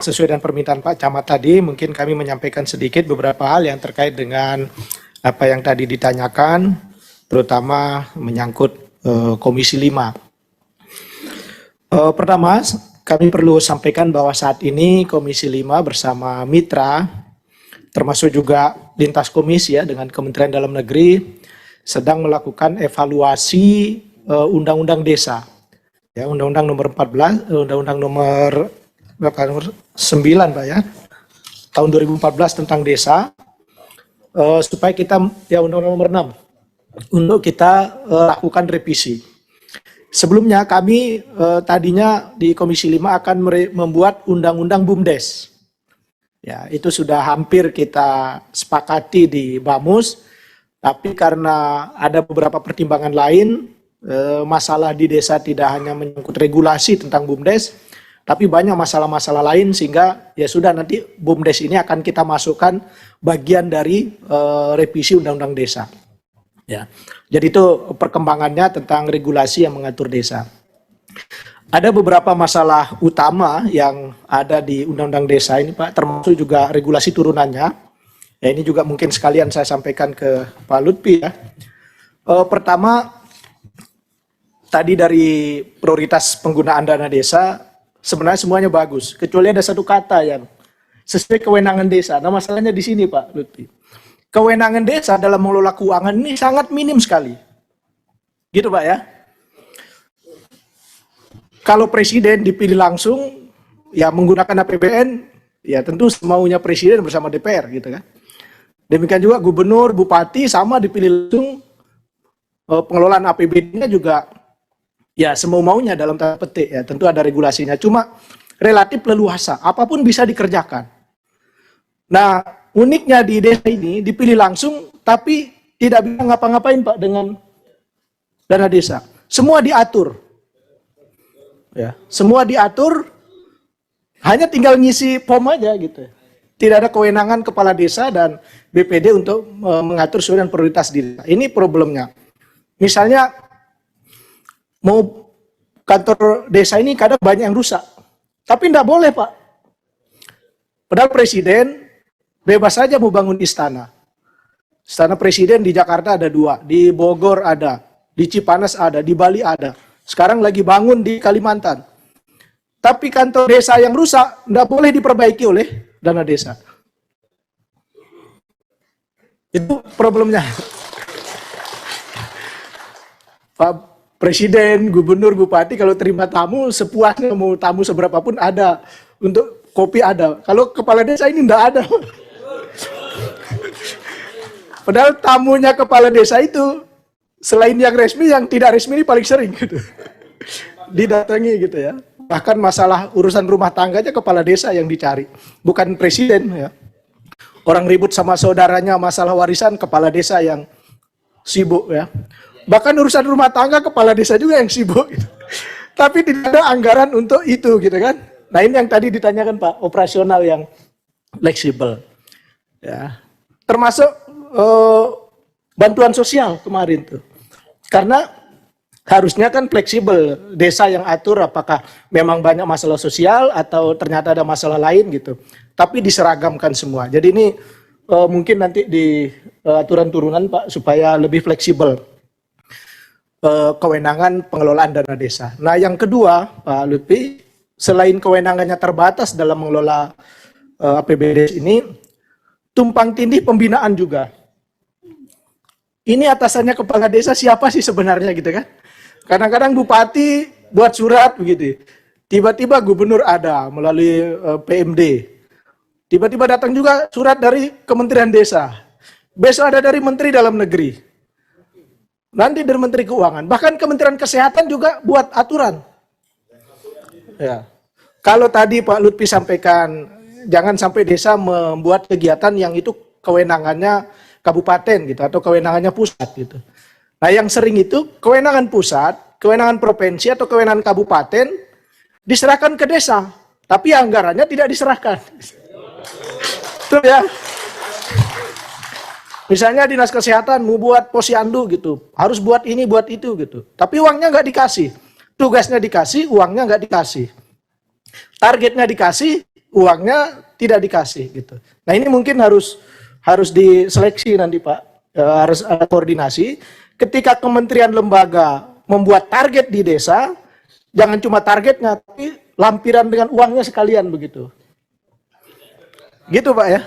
sesuai dengan permintaan Pak Camat tadi, mungkin kami menyampaikan sedikit beberapa hal yang terkait dengan apa yang tadi ditanyakan, terutama menyangkut Komisi 5. Pertama, kami perlu sampaikan bahwa saat ini Komisi 5 bersama mitra, termasuk juga lintas komisi ya dengan Kementerian Dalam Negeri, sedang melakukan evaluasi Undang-Undang Desa. Ya, Undang-Undang nomor 14, Undang-Undang nomor 9 Pak ya, tahun 2014 tentang desa, supaya kita, ya Undang-Undang nomor 6, untuk kita lakukan revisi. Sebelumnya kami tadinya di Komisi 5 akan membuat Undang-Undang BUMDes. Ya, itu sudah hampir kita sepakati di Bamus, tapi karena ada beberapa pertimbangan lain, masalah di desa tidak hanya menyangkut regulasi tentang BUMDes, tapi banyak masalah-masalah lain sehingga ya sudah nanti BUMDes ini akan kita masukkan bagian dari revisi Undang-Undang Desa. Ya, jadi itu perkembangannya tentang regulasi yang mengatur desa. Ada beberapa masalah utama yang ada di Undang-Undang Desa ini Pak, termasuk juga regulasi turunannya. Ya, ini juga mungkin sekalian saya sampaikan ke Pak Lutfi ya. Pertama, tadi dari prioritas penggunaan dana desa, sebenarnya semuanya bagus, kecuali ada satu kata yang sesuai kewenangan desa. Nah, masalahnya di sini Pak Lutfi. Kewenangan desa dalam mengelola keuangan ini sangat minim sekali. Gitu Pak ya. Kalau presiden dipilih langsung, ya menggunakan APBN, ya tentu semaunya presiden bersama DPR gitu kan. Demikian juga gubernur, bupati sama dipilih langsung, pengelolaan APBN-nya juga ya semau-maunya dalam tanda petik ya, tentu ada regulasinya. Cuma relatif leluasa, apapun bisa dikerjakan. Nah, uniknya di desa ini dipilih langsung, tapi tidak bisa ngapa-ngapain Pak dengan dana desa. Semua diatur, ya, semua diatur, hanya tinggal ngisi form aja gitu. Tidak ada kewenangan kepala desa dan BPD untuk mengatur sesuai dengan prioritas di desa. Ini problemnya. Misalnya mau kantor desa ini kadang banyak yang rusak, tapi tidak boleh Pak. Padahal presiden bebas saja mau bangun istana. Istana presiden di Jakarta ada 2, di Bogor ada, di Cipanas ada, di Bali ada. Sekarang lagi bangun di Kalimantan. Tapi kantor desa yang rusak tidak boleh diperbaiki oleh dana desa. Itu problemnya. Pak Presiden, gubernur, bupati kalau terima tamu sepuasnya, mau tamu seberapa pun ada, untuk kopi ada. Kalau kepala desa ini tidak ada. Padahal tamunya kepala desa itu selain yang resmi, yang tidak resmi ini paling sering gitu. Didatangi gitu ya. Bahkan masalah urusan rumah tangga aja kepala desa yang dicari, bukan presiden ya. Orang ribut sama saudaranya masalah warisan, kepala desa yang sibuk ya. Bahkan urusan rumah tangga kepala desa juga yang sibuk gitu. Tapi tidak ada anggaran untuk itu gitu kan. Nah, ini yang tadi ditanyakan Pak, operasional yang fleksibel. Ya. Termasuk bantuan sosial kemarin tuh. Karena harusnya kan fleksibel, desa yang atur apakah memang banyak masalah sosial atau ternyata ada masalah lain gitu. Tapi diseragamkan semua. Jadi ini mungkin nanti di aturan turunan Pak, supaya lebih fleksibel kewenangan pengelolaan dana desa. Nah, yang kedua Pak Lutfi, selain kewenangannya terbatas dalam mengelola APBD ini, tumpang tindih pembinaan juga. Ini atasannya kepala desa siapa sih sebenarnya gitu kan? Kadang-kadang bupati buat surat begitu, tiba-tiba gubernur ada melalui PMD, tiba-tiba datang juga surat dari Kementerian Desa, besok ada dari Menteri Dalam Negeri, nanti dari Menteri Keuangan, bahkan Kementerian Kesehatan juga buat aturan. Ya. Kalau tadi Pak Lutfi sampaikan, jangan sampai desa membuat kegiatan yang itu kewenangannya kabupaten gitu atau kewenangannya pusat gitu. Nah, yang sering itu kewenangan pusat, kewenangan provinsi atau kewenangan kabupaten diserahkan ke desa, tapi anggarannya tidak diserahkan. Tuh ya. Misalnya Dinas Kesehatan mau buat posyandu gitu, harus buat ini, buat itu gitu. Tapi uangnya nggak dikasih. Tugasnya dikasih, uangnya nggak dikasih. Targetnya dikasih, uangnya tidak dikasih gitu. Nah ini mungkin harus diseleksi nanti Pak, harus ada koordinasi. Ketika kementerian lembaga membuat target di desa, jangan cuma targetnya, tapi lampiran dengan uangnya sekalian begitu. Gitu Pak ya.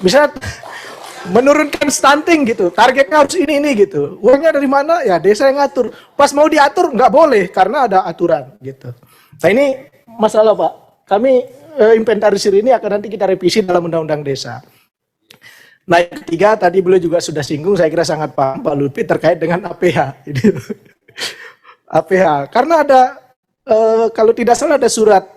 Misalnya menurunkan stunting gitu, targetnya harus ini gitu. Uangnya dari mana? Ya desa yang ngatur. Pas mau diatur nggak boleh karena ada aturan gitu. Nah ini masalah Pak. Kami inventarisir ini akan nanti kita revisi dalam undang-undang desa. Nah yang ketiga tadi beliau juga sudah singgung, saya kira sangat paham Pak Lutfi terkait dengan APH. APH karena ada kalau tidak salah ada surat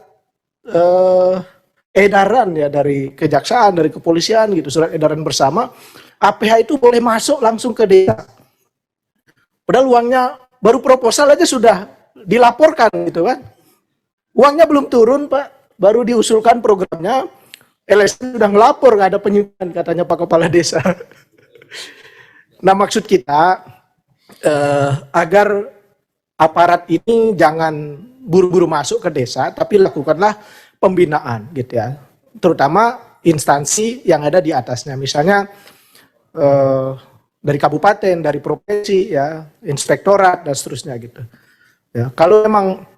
edaran ya dari kejaksaan, dari kepolisian gitu, surat edaran bersama, APH itu boleh masuk langsung ke desa. Padahal uangnya baru proposal aja sudah dilaporkan gitu kan. Uangnya belum turun Pak, baru diusulkan programnya, LSM sudah ngelapor nggak ada penyimpangan katanya Pak Kepala Desa. Nah maksud kita agar aparat ini jangan buru-buru masuk ke desa, tapi lakukanlah pembinaan gitu ya, terutama instansi yang ada di atasnya, misalnya dari kabupaten, dari provinsi ya, inspektorat dan seterusnya gitu. Ya, kalau memang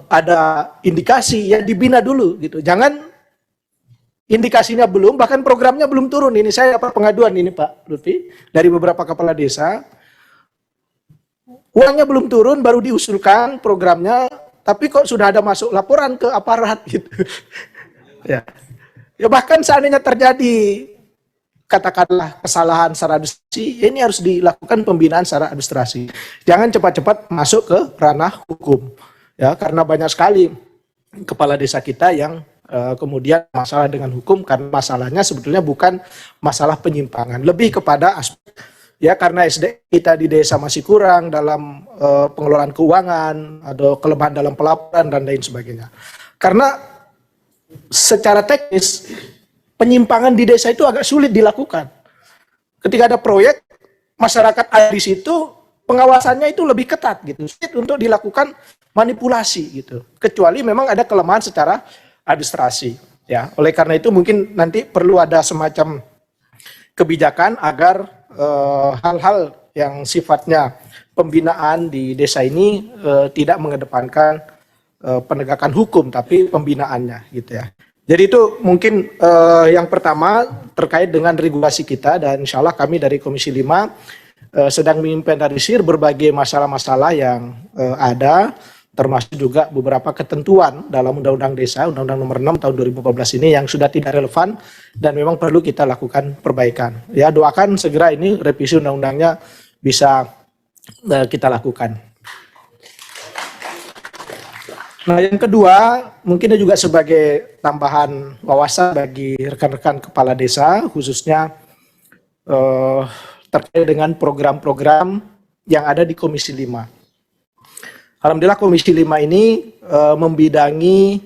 ada indikasi ya dibina dulu gitu, jangan indikasinya belum, bahkan programnya belum turun. Ini saya dapat pengaduan ini Pak Lutfi dari beberapa kepala desa, uangnya belum turun, baru diusulkan programnya. Tapi kok sudah ada masuk laporan ke aparat gitu. Ya. Ya bahkan seandainya terjadi katakanlah kesalahan secara administrasi, ini harus dilakukan pembinaan secara administrasi. Jangan cepat-cepat masuk ke ranah hukum. Ya, karena banyak sekali kepala desa kita yang kemudian masalah dengan hukum karena masalahnya sebetulnya bukan masalah penyimpangan, lebih kepada aspek ya karena SDM kita di desa masih kurang dalam pengelolaan keuangan, ada kelemahan dalam pelaporan dan lain sebagainya. Karena secara teknis penyimpangan di desa itu agak sulit dilakukan. Ketika ada proyek, masyarakat ada di situ, pengawasannya itu lebih ketat gitu, sulit untuk dilakukan manipulasi gitu. Kecuali memang ada kelemahan secara administrasi. Ya, oleh karena itu mungkin nanti perlu ada semacam kebijakan agar hal-hal yang sifatnya pembinaan di desa ini tidak mengedepankan penegakan hukum tapi pembinaannya gitu ya. Jadi itu mungkin yang pertama terkait dengan regulasi kita, dan insya Allah kami dari Komisi 5 sedang menginventarisir berbagai masalah-masalah yang ada, termasuk juga beberapa ketentuan dalam Undang-Undang Desa, Undang-Undang Nomor 6 Tahun 2014 ini yang sudah tidak relevan dan memang perlu kita lakukan perbaikan. Ya, doakan segera ini revisi undang-undangnya bisa kita lakukan. Nah, yang kedua, mungkin juga sebagai tambahan wawasan bagi rekan-rekan kepala desa, khususnya terkait dengan program-program yang ada di Komisi 5. Alhamdulillah Komisi 5 ini membidangi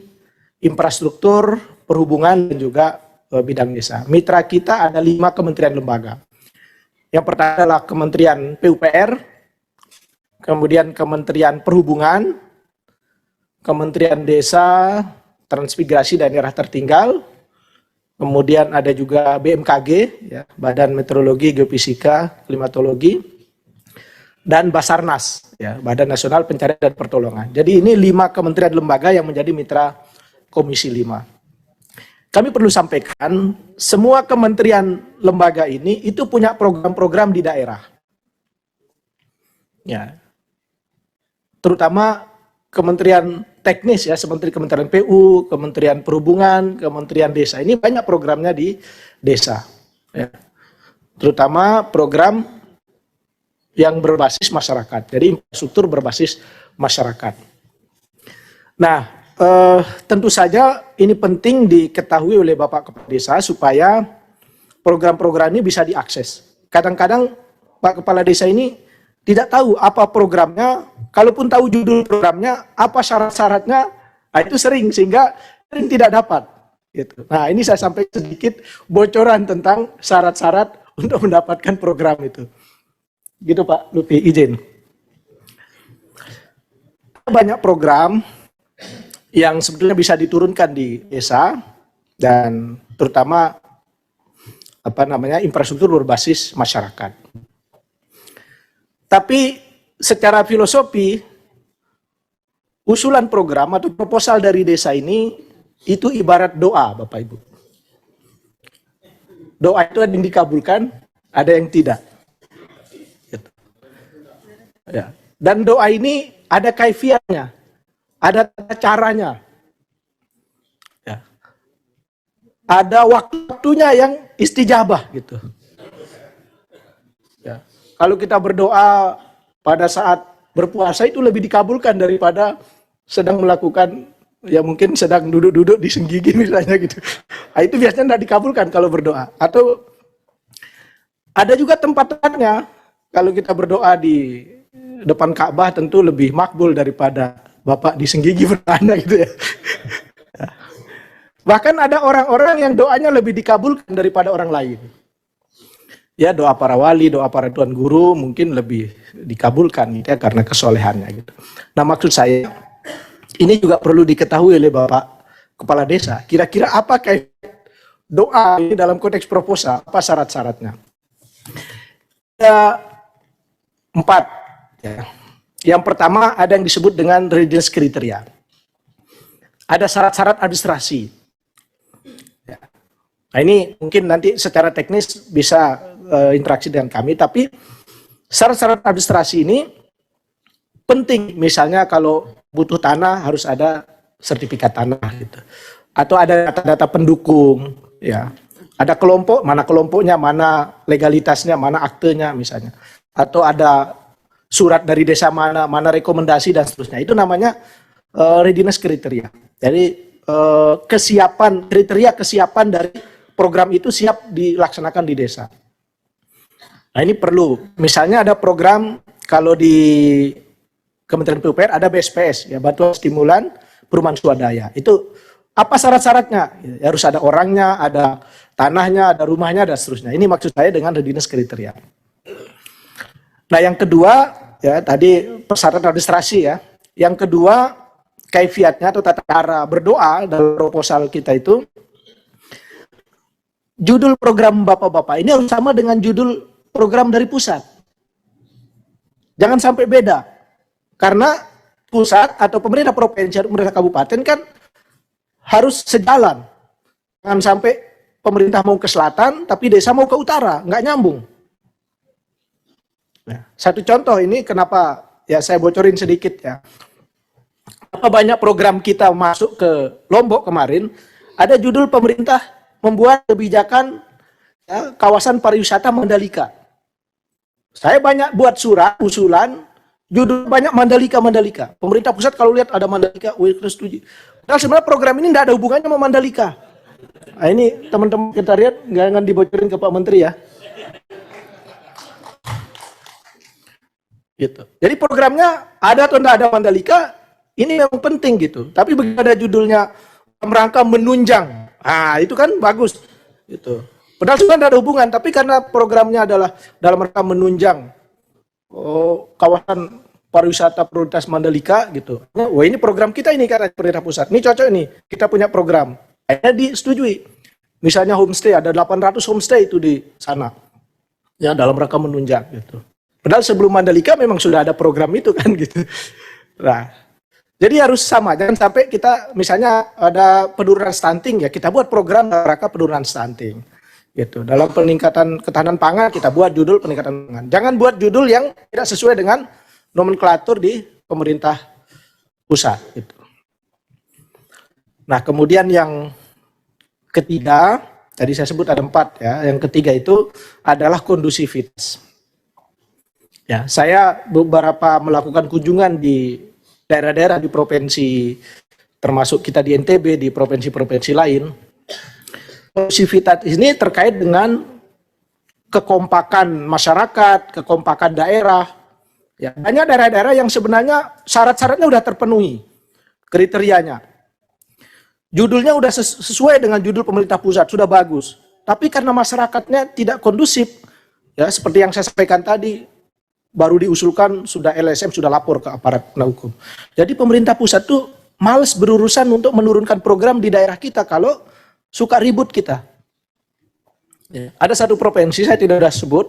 infrastruktur, perhubungan, dan juga bidang desa. Mitra kita ada 5 kementerian lembaga. Yang pertama adalah Kementerian PUPR, kemudian Kementerian Perhubungan, Kementerian Desa, Transmigrasi Daerah Tertinggal, kemudian ada juga BMKG, ya, Badan Meteorologi, Geofisika, Klimatologi, dan Basarnas, ya, Badan Nasional Pencarian dan Pertolongan. Jadi ini 5 kementerian lembaga yang menjadi mitra Komisi 5. Kami perlu sampaikan, semua kementerian lembaga ini itu punya program-program di daerah. Ya. Terutama kementerian teknis ya, seperti Kementerian PU, Kementerian Perhubungan, Kementerian Desa. Ini banyak programnya di desa. Ya. Terutama program yang berbasis masyarakat. Jadi infrastruktur berbasis masyarakat. Nah, tentu saja ini penting diketahui oleh Bapak Kepala Desa supaya program-program ini bisa diakses. Kadang-kadang Pak Kepala Desa ini tidak tahu apa programnya, kalaupun tahu judul programnya, apa syarat-syaratnya, nah itu sering sehingga sering tidak dapat. Gitu. Nah, ini saya sampaikan sedikit bocoran tentang syarat-syarat untuk mendapatkan program itu. Gitu Pak Lutfi, izin. Banyak program yang sebetulnya bisa diturunkan di desa dan terutama infrastruktur berbasis masyarakat. Tapi secara filosofi usulan program atau proposal dari desa ini itu ibarat doa, Bapak Ibu. Doa itu ada yang dikabulkan, ada yang tidak. Gitu. Ya. Dan doa ini ada kaifiatnya, ada caranya. Ya. Ada waktunya yang istijabah gitu. Ya. Kalau kita berdoa pada saat berpuasa itu lebih dikabulkan daripada sedang melakukan, ya mungkin sedang duduk-duduk di senggigi misalnya gitu. Nah, itu biasanya tidak dikabulkan kalau berdoa. Atau ada juga tempat-tempatnya, kalau kita berdoa di depan Ka'bah tentu lebih makbul daripada Bapak di senggigi bertanya gitu ya. Bahkan ada orang-orang yang doanya lebih dikabulkan daripada orang lain. Ya, doa para wali, doa para tuan guru mungkin lebih dikabulkan gitu ya, karena kesolehannya gitu. Nah, maksud saya ini juga perlu diketahui oleh Bapak Kepala Desa. Kira-kira apa kayak doa ini dalam konteks proposal, apa syarat-syaratnya? Ada 4. Ya. Yang pertama ada yang disebut dengan readiness kriteria. Ada syarat-syarat administrasi. Ya. Nah, ini mungkin nanti secara teknis bisa interaksi dengan kami, tapi syarat-syarat administrasi ini penting. Misalnya kalau butuh tanah harus ada sertifikat tanah gitu. Atau ada data-data pendukung, ya. Ada kelompok, mana kelompoknya, mana legalitasnya, mana aktenya misalnya. Atau ada surat dari desa mana, mana rekomendasi dan seterusnya. Itu namanya readiness kriteria. Jadi kesiapan, kriteria kesiapan dari program itu siap dilaksanakan di desa. Nah, ini perlu. Misalnya ada program kalau di Kementerian PUPR ada BSPS, ya, bantuan stimulan perumahan swadaya. Itu apa syarat-syaratnya? Ya, harus ada orangnya, ada tanahnya, ada rumahnya, dan seterusnya. Ini maksud saya dengan readiness kriteria. Nah, yang kedua, ya tadi persyaratan administrasi ya. Yang kedua, kaifiatnya atau tata cara berdoa dalam proposal kita itu, judul program Bapak-Bapak ini harus sama dengan judul program dari pusat. Jangan sampai beda. Karena pusat atau pemerintah provinsi atau pemerintah kabupaten kan harus sejalan. Jangan sampai pemerintah mau ke selatan tapi desa mau ke utara, nggak nyambung. Nah, satu contoh ini kenapa ya saya bocorin sedikit ya. Apa banyak program kita masuk ke Lombok kemarin, ada judul pemerintah membuat kebijakan ya, kawasan pariwisata Mandalika. Saya banyak buat surat usulan, judul banyak Mandalika. Pemerintah pusat kalau lihat ada Mandalika, kita setuju. Padahal sebenarnya program ini tidak ada hubungannya sama Mandalika. Nah, ini teman-teman sekretariat jangan dibocorin ke Pak Menteri ya. Gitu. Jadi programnya ada atau tidak ada Mandalika, ini memang penting gitu. Tapi begitu ada judulnya rangka menunjang, nah itu kan bagus. Gitu. Padahal sebenarnya tidak ada hubungan, tapi karena programnya adalah dalam rangka menunjang kawasan pariwisata prioritas Mandalika gitu. Wah, ini program kita ini karena pemerintah pusat. Ini cocok ini, kita punya program. Akhirnya disetujui. Misalnya homestay, ada 800 homestay itu di sana. Ya, dalam rangka menunjang gitu. Padahal sebelum Mandalika memang sudah ada program itu kan gitu. Nah, jadi harus sama. Jangan sampai kita misalnya ada penurunan stunting ya, kita buat program dalam rangka penurunan stunting. Gitu. Dalam peningkatan ketahanan pangan kita buat judul peningkatan pangan. Jangan buat judul yang tidak sesuai dengan nomenklatur di pemerintah pusat. Gitu. Nah, kemudian yang ketiga, tadi saya sebut ada 4 ya. Yang ketiga itu adalah kondusivitas. Ya, saya beberapa melakukan kunjungan di daerah-daerah di provinsi, termasuk kita di NTB, di provinsi-provinsi lain. Kondusivitas ini terkait dengan kekompakan masyarakat, kekompakan daerah. Ya, banyak daerah-daerah yang sebenarnya syarat-syaratnya sudah terpenuhi, kriterianya. Judulnya sudah sesuai dengan judul pemerintah pusat, sudah bagus. Tapi karena masyarakatnya tidak kondusif, ya seperti yang saya sampaikan tadi, baru diusulkan sudah LSM sudah lapor ke aparat penegak hukum. Jadi pemerintah pusat tuh males berurusan untuk menurunkan program di daerah kita kalau suka ribut kita. Ya. Ada satu provinsi, saya tidak sudah sebut,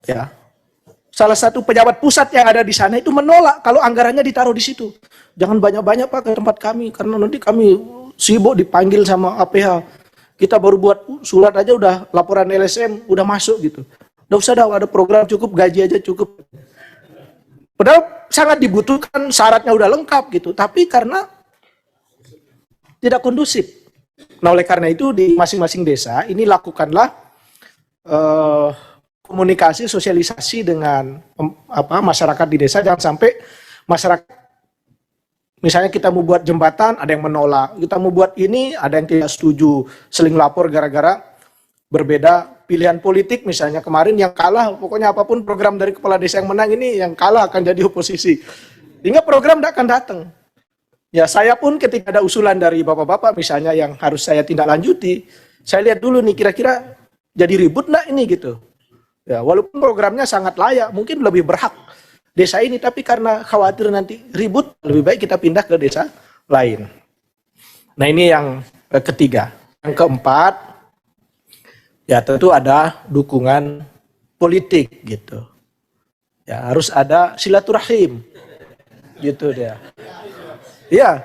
ya, salah satu pejabat pusat yang ada di sana itu menolak kalau anggarannya ditaruh di situ. Jangan banyak-banyak Pak ke tempat kami, karena nanti kami sibuk dipanggil sama APH. Kita baru buat surat aja udah laporan LSM, udah masuk gitu. Nggak usah dah, ada program cukup, gaji aja cukup. Padahal sangat dibutuhkan, syaratnya udah lengkap gitu. Tapi karena tidak kondusif. Nah oleh karena itu di masing-masing desa ini lakukanlah komunikasi, sosialisasi dengan masyarakat di desa. Jangan sampai masyarakat, misalnya kita mau buat jembatan, ada yang menolak. Kita mau buat ini, ada yang tidak setuju. Seling lapor gara-gara berbeda pilihan politik. Misalnya kemarin yang kalah, pokoknya apapun program dari kepala desa yang menang ini, yang kalah akan jadi oposisi. Sehingga program tidak akan datang. Ya saya pun ketika ada usulan dari bapak-bapak misalnya yang harus saya tindak lanjuti, saya lihat dulu nih kira-kira jadi ribut enggak ini gitu. Ya walaupun programnya sangat layak, mungkin lebih berhak desa ini, tapi karena khawatir nanti ribut, lebih baik kita pindah ke desa lain. Nah ini yang ketiga. Yang keempat, ya tentu ada dukungan politik gitu. Ya harus ada silaturahim gitu dia. Ya,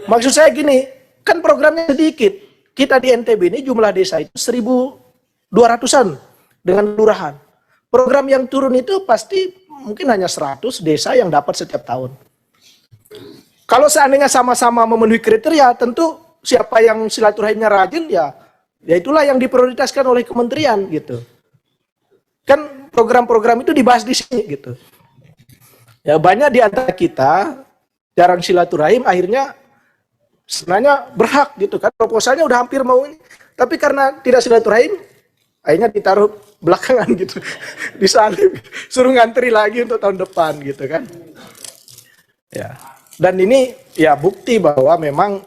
maksud saya gini, kan programnya sedikit. Kita di NTB ini jumlah desa itu 1.200-an dengan kelurahan. Program yang turun itu pasti mungkin hanya 100 desa yang dapat setiap tahun. Kalau seandainya sama-sama memenuhi kriteria, tentu siapa yang silaturahimnya rajin ya itulah yang diprioritaskan oleh kementerian gitu. Kan program-program itu dibahas di sini gitu. Ya banyak di antara kita jarang silaturahim, akhirnya sebenarnya berhak gitu kan, proposalnya udah hampir mau ini, tapi karena tidak silaturahim, akhirnya ditaruh belakangan gitu, disalib, suruh ngantri lagi untuk tahun depan gitu kan. Ya, dan ini ya bukti bahwa memang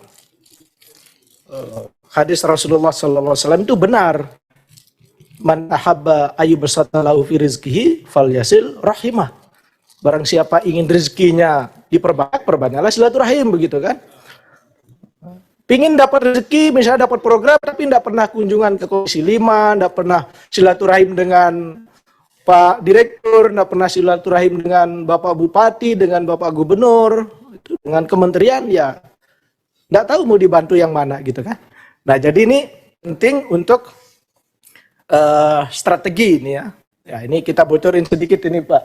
hadis Rasulullah SAW itu benar. Man ahabba ayyubsatalahu fi rizqihi falyasil rahimah. Barang siapa ingin rezekinya diperbanyak, perbanyaklah silaturahim begitu kan. Pingin dapat rezeki, misalnya dapat program, tapi tidak pernah kunjungan ke Komisi 5, tidak pernah silaturahim dengan Pak Direktur, tidak pernah silaturahim dengan Bapak Bupati, dengan Bapak Gubernur, dengan kementerian, ya tidak tahu mau dibantu yang mana gitu kan. Nah jadi ini penting untuk strategi ini ya. Ya ini kita bocorin sedikit ini Pak.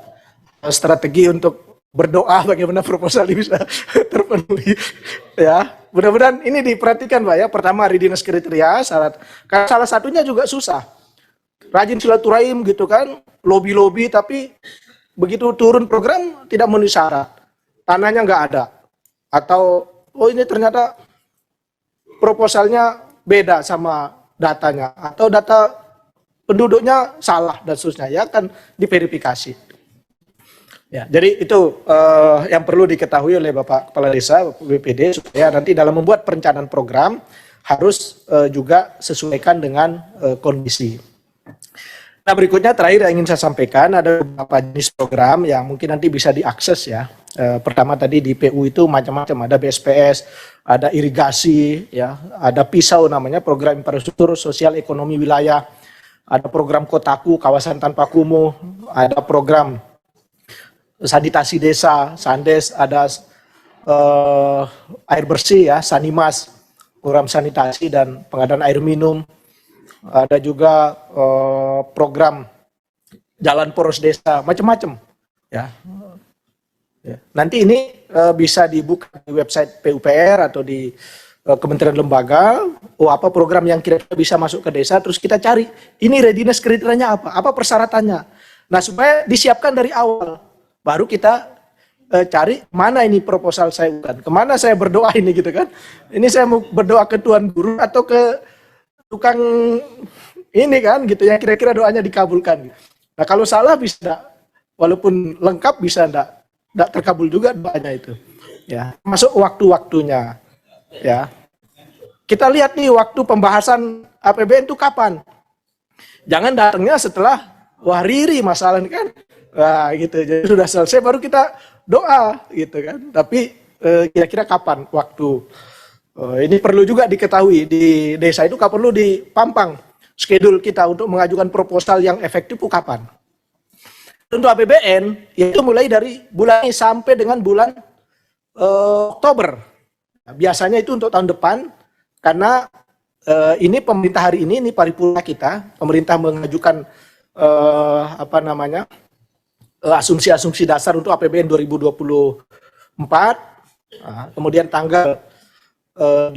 Strategi untuk berdoa bagaimana proposal ini bisa terpenuhi ya. Mudah-mudahan ini diperhatikan Pak ya. Pertama readiness kriteria syarat. Karena salah satunya juga susah. Rajin silaturahim gitu kan, lobby-lobby tapi begitu turun program tidak memenuhi syarat. Tanahnya nggak ada. Atau oh ini ternyata proposalnya beda sama datanya atau data penduduknya salah dan seterusnya ya akan diverifikasi. Ya, jadi itu yang perlu diketahui oleh Bapak Kepala Desa, Bapak BPD, supaya nanti dalam membuat perencanaan program harus juga sesuaikan dengan kondisi. Nah berikutnya terakhir yang ingin saya sampaikan ada beberapa jenis program yang mungkin nanti bisa diakses ya. Pertama tadi di PU itu macam-macam, ada BSPS, ada irigasi, ya, ada pisau namanya program infrastruktur sosial ekonomi wilayah, ada program kotaku kawasan tanpa kumuh, ada program sanitasi desa, Sandes, ada air bersih ya, Sanimas, program sanitasi dan pengadaan air minum, ada juga program jalan poros desa, macam-macam ya. Ya. Nanti ini bisa dibuka di website PUPR atau di kementerian lembaga, apa program yang kira-kira bisa masuk ke desa, terus kita cari, ini readiness kriterianya apa persyaratannya. Nah supaya disiapkan dari awal. Baru kita cari mana ini proposal saya bukan, kemana saya berdoa ini gitu kan. Ini saya mau berdoa ke Tuan Guru atau ke tukang ini kan gitu yang kira-kira doanya dikabulkan. Nah kalau salah bisa, walaupun lengkap bisa enggak terkabul juga doanya itu. Ya, masuk waktu-waktunya. Ya. Kita lihat nih waktu pembahasan APBN itu kapan. Jangan datangnya setelah wahriri masalah ini kan. Nah gitu, jadi sudah selesai baru kita doa gitu kan. Tapi kira-kira kapan waktu. Ini perlu juga diketahui di desa itu perlu dipampang schedule kita untuk mengajukan proposal yang efektif itu kapan. Untuk APBN yaitu mulai dari bulan ini sampai dengan bulan Oktober. Nah, biasanya itu untuk tahun depan karena ini pemerintah hari ini paripurna kita, pemerintah mengajukan asumsi-asumsi dasar untuk APBN 2024. Nah, kemudian tanggal 16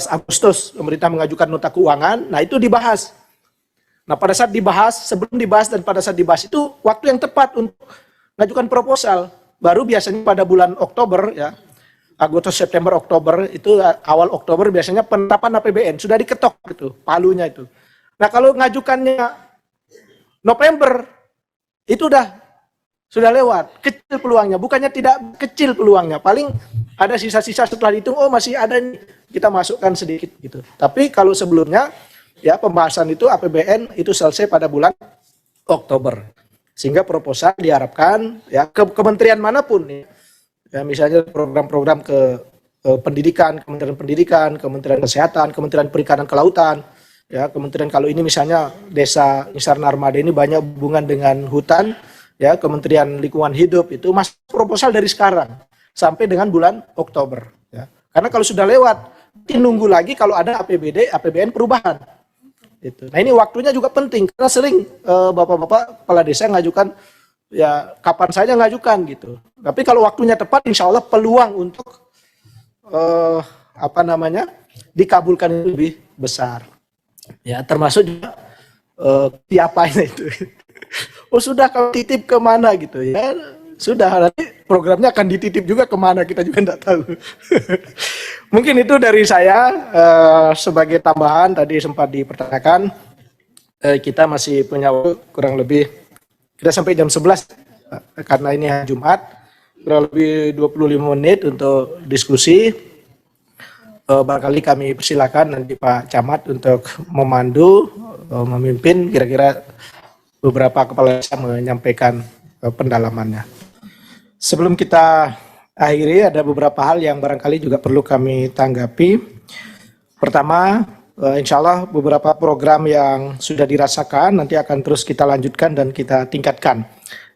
Agustus pemerintah mengajukan nota keuangan. Nah, itu dibahas. Nah, pada saat dibahas, sebelum dibahas dan pada saat dibahas itu waktu yang tepat untuk mengajukan proposal. Baru biasanya pada bulan Oktober ya. Agustus, September, Oktober itu awal Oktober biasanya penetapan APBN sudah diketok gitu, palunya itu. Nah, kalau ngajukannya November itu sudah lewat, kecil peluangnya, bukannya tidak kecil peluangnya, paling ada sisa-sisa setelah dihitung, oh masih ada nih, kita masukkan sedikit gitu. Tapi kalau sebelumnya ya pembahasan itu APBN itu selesai pada bulan Oktober. Sehingga proposal diharapkan ya ke kementerian manapun nih. Ya misalnya program-program ke pendidikan, Kementerian Pendidikan, Kementerian Kesehatan, Kementerian Perikanan Kelautan, ya kementerian kalau ini misalnya Desa Insar Narmada ini banyak hubungan dengan hutan, ya Kementerian Lingkungan Hidup itu masuk proposal dari sekarang sampai dengan bulan Oktober. Ya. Karena kalau sudah lewat, nunggu lagi kalau ada APBN perubahan. Itu. Nah ini waktunya juga penting karena sering bapak-bapak kepala desa ngajukan ya kapan saja ngajukan gitu. Tapi kalau waktunya tepat, insya Allah peluang untuk dikabulkan itu lebih besar. Ya termasuk juga siapanya itu. Oh sudah kalau titip kemana gitu ya sudah nanti programnya akan dititip juga kemana kita juga tidak tahu. Mungkin itu dari saya sebagai tambahan tadi sempat dipertanyakan kita masih punya waktu kurang lebih kita sampai jam 11 karena ini hari Jumat kurang lebih 25 menit untuk diskusi. Barangkali kami persilakan nanti Pak Camat untuk memandu memimpin kira-kira beberapa kepala desa menyampaikan pendalamannya. Sebelum kita akhiri ada beberapa hal yang barangkali juga perlu kami tanggapi. Pertama, insya Allah beberapa program yang sudah dirasakan nanti akan terus kita lanjutkan dan kita tingkatkan.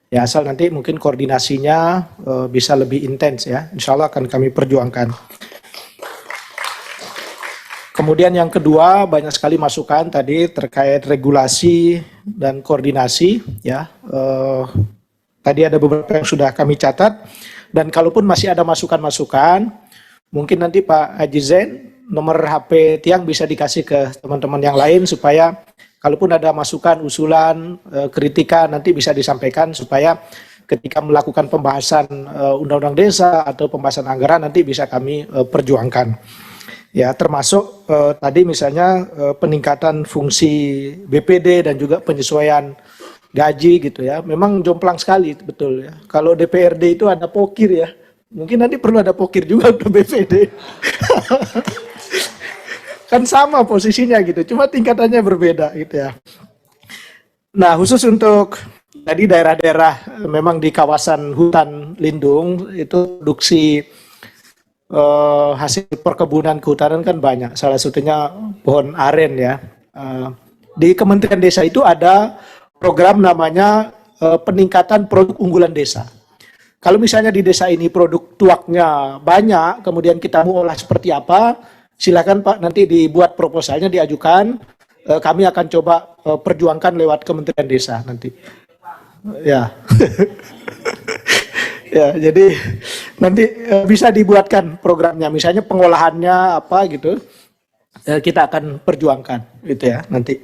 Ya asal nanti mungkin koordinasinya bisa lebih intens ya. Insya Allah akan kami perjuangkan. Kemudian yang kedua banyak sekali masukan tadi terkait regulasi dan koordinasi ya. Tadi ada beberapa yang sudah kami catat. Dan kalaupun masih ada masukan-masukan, mungkin nanti Pak Haji Zain, nomor HP Tiang bisa dikasih ke teman-teman yang lain supaya kalaupun ada masukan, usulan, kritikan nanti bisa disampaikan supaya ketika melakukan pembahasan undang-undang desa atau pembahasan anggaran nanti bisa kami perjuangkan. Ya termasuk tadi misalnya peningkatan fungsi BPD dan juga penyesuaian gaji gitu ya, memang jomplang sekali betul ya. Kalau DPRD itu ada pokir ya, mungkin nanti perlu ada pokir juga untuk BPD. Kan sama posisinya gitu, cuma tingkatannya berbeda gitu ya. Nah khusus untuk tadi daerah-daerah memang di kawasan hutan lindung itu produksi hasil perkebunan kehutanan kan banyak, salah satunya pohon aren ya. Di Kementerian Desa itu ada program namanya peningkatan produk unggulan desa. Kalau misalnya di desa ini produk tuaknya banyak, kemudian kita mau olah seperti apa, silakan Pak nanti dibuat proposalnya diajukan, kami akan coba perjuangkan lewat Kementerian Desa nanti. Ya, ya jadi nanti bisa dibuatkan programnya, misalnya pengolahannya apa gitu, kita akan perjuangkan gitu ya nanti.